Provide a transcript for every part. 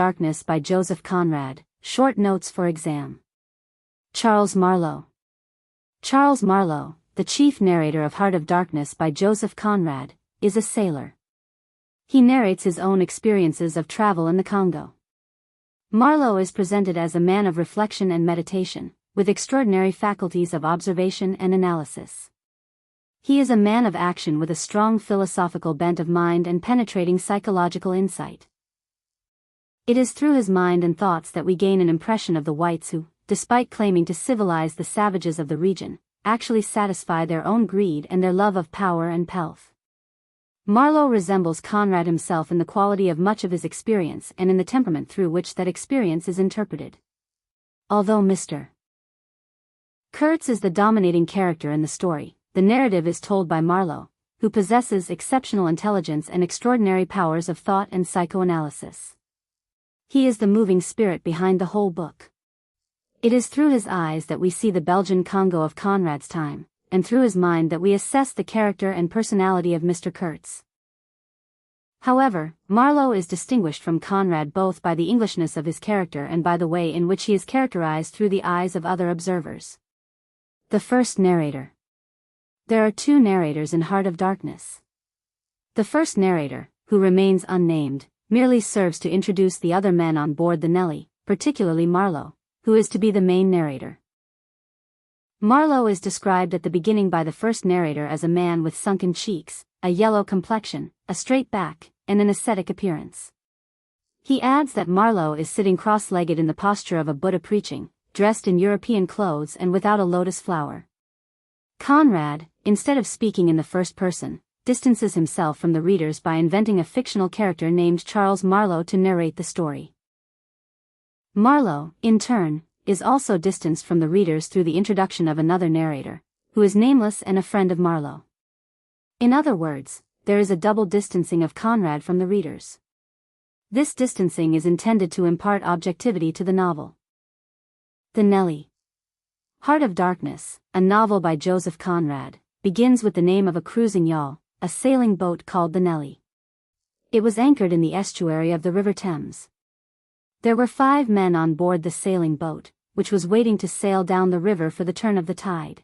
Darkness by Joseph Conrad, Short Notes for Exam. Charles Marlowe. Charles Marlowe, the chief narrator of Heart of Darkness by Joseph Conrad, is a sailor. He narrates his own experiences of travel in the Congo. Marlowe is presented as a man of reflection and meditation, with extraordinary faculties of observation and analysis. He is a man of action with a strong philosophical bent of mind and penetrating psychological insight. It is through his mind and thoughts that we gain an impression of the whites who, despite claiming to civilize the savages of the region, actually satisfy their own greed and their love of power and pelf. Marlowe resembles Conrad himself in the quality of much of his experience and in the temperament through which that experience is interpreted. Although Mr. Kurtz is the dominating character in the story, the narrative is told by Marlowe, who possesses exceptional intelligence and extraordinary powers of thought and psychoanalysis. He is the moving spirit behind the whole book. It is through his eyes that we see the Belgian Congo of Conrad's time, and through his mind that we assess the character and personality of Mr. Kurtz. However, Marlowe is distinguished from Conrad both by the Englishness of his character and by the way in which he is characterized through the eyes of other observers. The first narrator. There are two narrators in Heart of Darkness. The first narrator, who remains unnamed, merely serves to introduce the other men on board the Nelly, particularly Marlowe, who is to be the main narrator. Marlowe is described at the beginning by the first narrator as a man with sunken cheeks, a yellow complexion, a straight back, and an ascetic appearance. He adds that Marlowe is sitting cross-legged in the posture of a Buddha preaching, dressed in European clothes and without a lotus flower. Conrad, instead of speaking in the first person, distances himself from the readers by inventing a fictional character named Charles Marlowe to narrate the story. Marlowe, in turn, is also distanced from the readers through the introduction of another narrator, who is nameless and a friend of Marlowe. In other words, there is a double distancing of Conrad from the readers. This distancing is intended to impart objectivity to the novel. The Nelly. Heart of Darkness, a novel by Joseph Conrad, begins with the name of a cruising yawl, a sailing boat called the Nelly. It was anchored in the estuary of the River Thames. There were 5 men on board the sailing boat, which was waiting to sail down the river for the turn of the tide.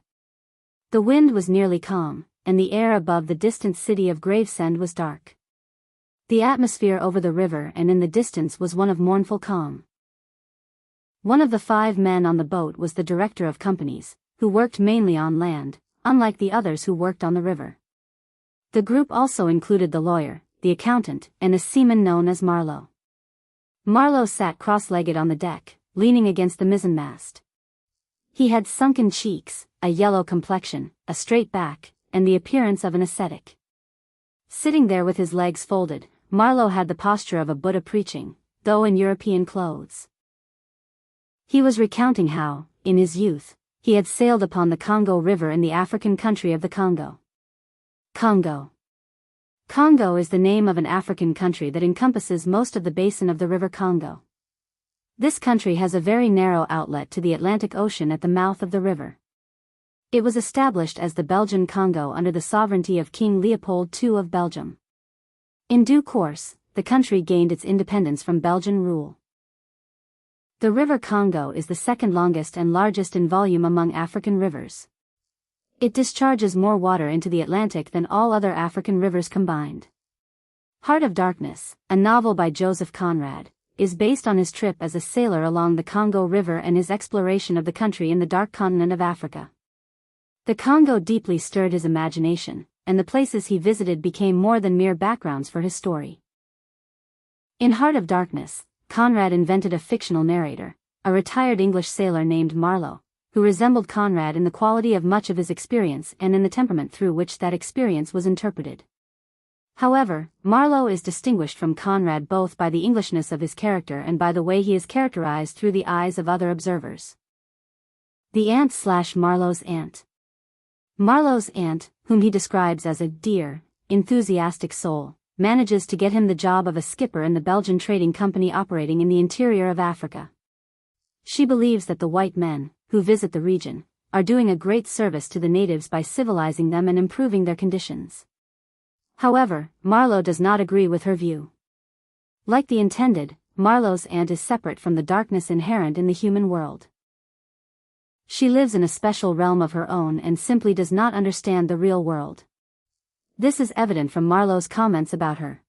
The wind was nearly calm, and the air above the distant city of Gravesend was dark. The atmosphere over the river and in the distance was one of mournful calm. One of the 5 men on the boat was the director of companies, who worked mainly on land, unlike the others who worked on the river. The group also included the lawyer, the accountant, and a seaman known as Marlowe. Marlowe sat cross-legged on the deck, leaning against the mizzenmast. He had sunken cheeks, a yellow complexion, a straight back, and the appearance of an ascetic. Sitting there with his legs folded, Marlowe had the posture of a Buddha preaching, though in European clothes. He was recounting how, in his youth, he had sailed upon the Congo River in the African country of the Congo. Congo. Congo is the name of an African country that encompasses most of the basin of the River Congo. This country has a very narrow outlet to the Atlantic Ocean at the mouth of the river. It was established as the Belgian Congo under the sovereignty of King Leopold II of Belgium. In due course, the country gained its independence from Belgian rule. The River Congo is the second longest and largest in volume among African rivers. It discharges more water into the Atlantic than all other African rivers combined. Heart of Darkness, a novel by Joseph Conrad, is based on his trip as a sailor along the Congo River and his exploration of the country in the dark continent of Africa. The Congo deeply stirred his imagination, and the places he visited became more than mere backgrounds for his story. In Heart of Darkness, Conrad invented a fictional narrator, a retired English sailor named Marlowe, who resembled Conrad in the quality of much of his experience and in the temperament through which that experience was interpreted. However, Marlowe is distinguished from Conrad both by the Englishness of his character and by the way he is characterized through the eyes of other observers. The Ant/Marlowe's Aunt. Marlowe's aunt, whom he describes as a dear, enthusiastic soul, manages to get him the job of a skipper in the Belgian trading company operating in the interior of Africa. She believes that the white men, who visit the region, are doing a great service to the natives by civilizing them and improving their conditions. However, Marlowe does not agree with her view. Like the intended, Marlowe's aunt is separate from the darkness inherent in the human world. She lives in a special realm of her own and simply does not understand the real world. This is evident from Marlowe's comments about her.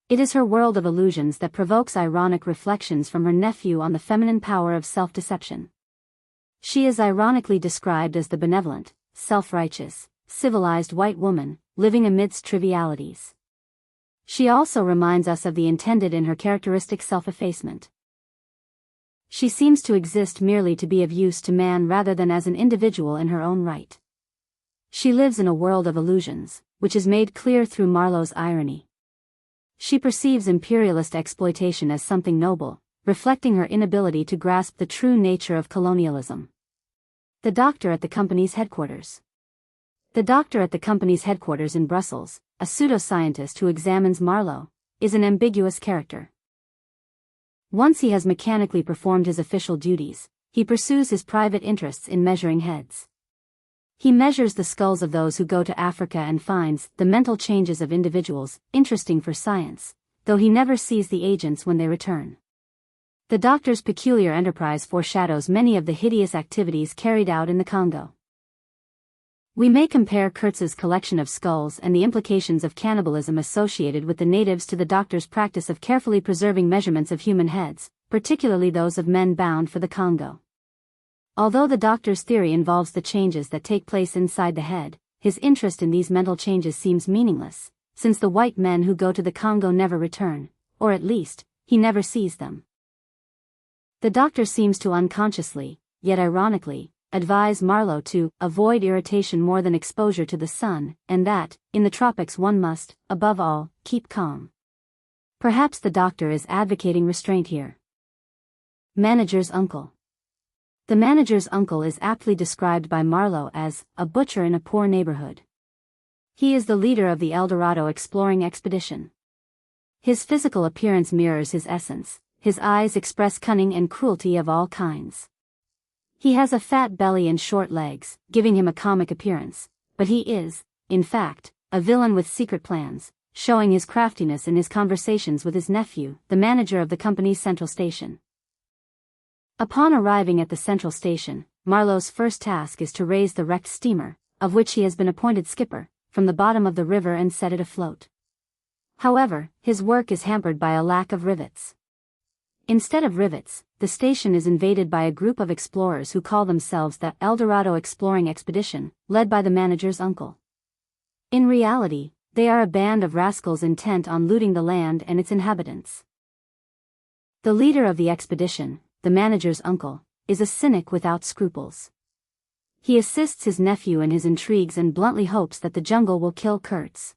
It is her world of illusions that provokes ironic reflections from her nephew on the feminine power of self-deception. She is ironically described as the benevolent, self-righteous, civilized white woman, living amidst trivialities. She also reminds us of the intended in her characteristic self-effacement. She seems to exist merely to be of use to man rather than as an individual in her own right. She lives in a world of illusions, which is made clear through Marlowe's irony. She perceives imperialist exploitation as something noble, reflecting her inability to grasp the true nature of colonialism. The doctor at the company's headquarters. The doctor at the company's headquarters in Brussels, a pseudoscientist who examines Marlowe, is an ambiguous character. Once he has mechanically performed his official duties, he pursues his private interests in measuring heads. He measures the skulls of those who go to Africa and finds the mental changes of individuals interesting for science, though he never sees the agents when they return. The doctor's peculiar enterprise foreshadows many of the hideous activities carried out in the Congo. We may compare Kurtz's collection of skulls and the implications of cannibalism associated with the natives to the doctor's practice of carefully preserving measurements of human heads, particularly those of men bound for the Congo. Although the doctor's theory involves the changes that take place inside the head, his interest in these mental changes seems meaningless, since the white men who go to the Congo never return, or at least, he never sees them. The doctor seems to unconsciously, yet ironically, advise Marlowe to avoid irritation more than exposure to the sun, and that, in the tropics one must, above all, keep calm. Perhaps the doctor is advocating restraint here. Manager's uncle. The manager's uncle is aptly described by Marlowe as a butcher in a poor neighborhood. He is the leader of the El Dorado exploring expedition. His physical appearance mirrors his essence, his eyes express cunning and cruelty of all kinds. He has a fat belly and short legs, giving him a comic appearance, but he is, in fact, a villain with secret plans, showing his craftiness in his conversations with his nephew, the manager of the company's central station. Upon arriving at the central station, Marlowe's first task is to raise the wrecked steamer, of which he has been appointed skipper, from the bottom of the river and set it afloat. However, his work is hampered by a lack of rivets. Instead of rivets, the station is invaded by a group of explorers who call themselves the El Dorado Exploring Expedition, led by the manager's uncle. In reality, they are a band of rascals intent on looting the land and its inhabitants. The leader of the expedition, the manager's uncle, is a cynic without scruples. He assists his nephew in his intrigues and bluntly hopes that the jungle will kill Kurtz.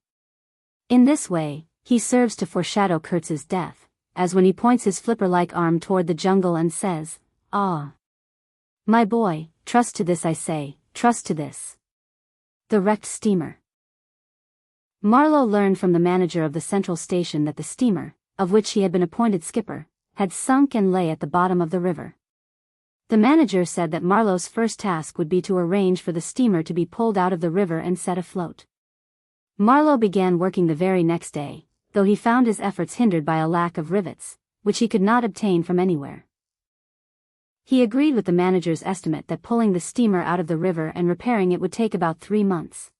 In this way, he serves to foreshadow Kurtz's death, as when he points his flipper-like arm toward the jungle and says, "Ah, my boy, trust to this I say, trust to this." The wrecked steamer. Marlowe learned from the manager of the central station that the steamer, of which he had been appointed skipper, had sunk and lay at the bottom of the river. The manager said that Marlowe's first task would be to arrange for the steamer to be pulled out of the river and set afloat. Marlowe began working the very next day, though he found his efforts hindered by a lack of rivets, which he could not obtain from anywhere. He agreed with the manager's estimate that pulling the steamer out of the river and repairing it would take about 3 months.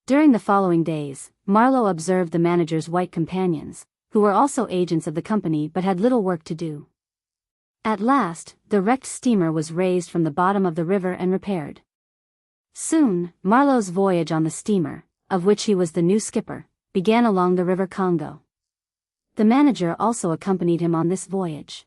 During the following days, Marlowe observed the manager's white companions, who were also agents of the company but had little work to do. At last, the wrecked steamer was raised from the bottom of the river and repaired. Soon, Marlowe's voyage on the steamer, of which he was the new skipper, began along the river Congo. The manager also accompanied him on this voyage.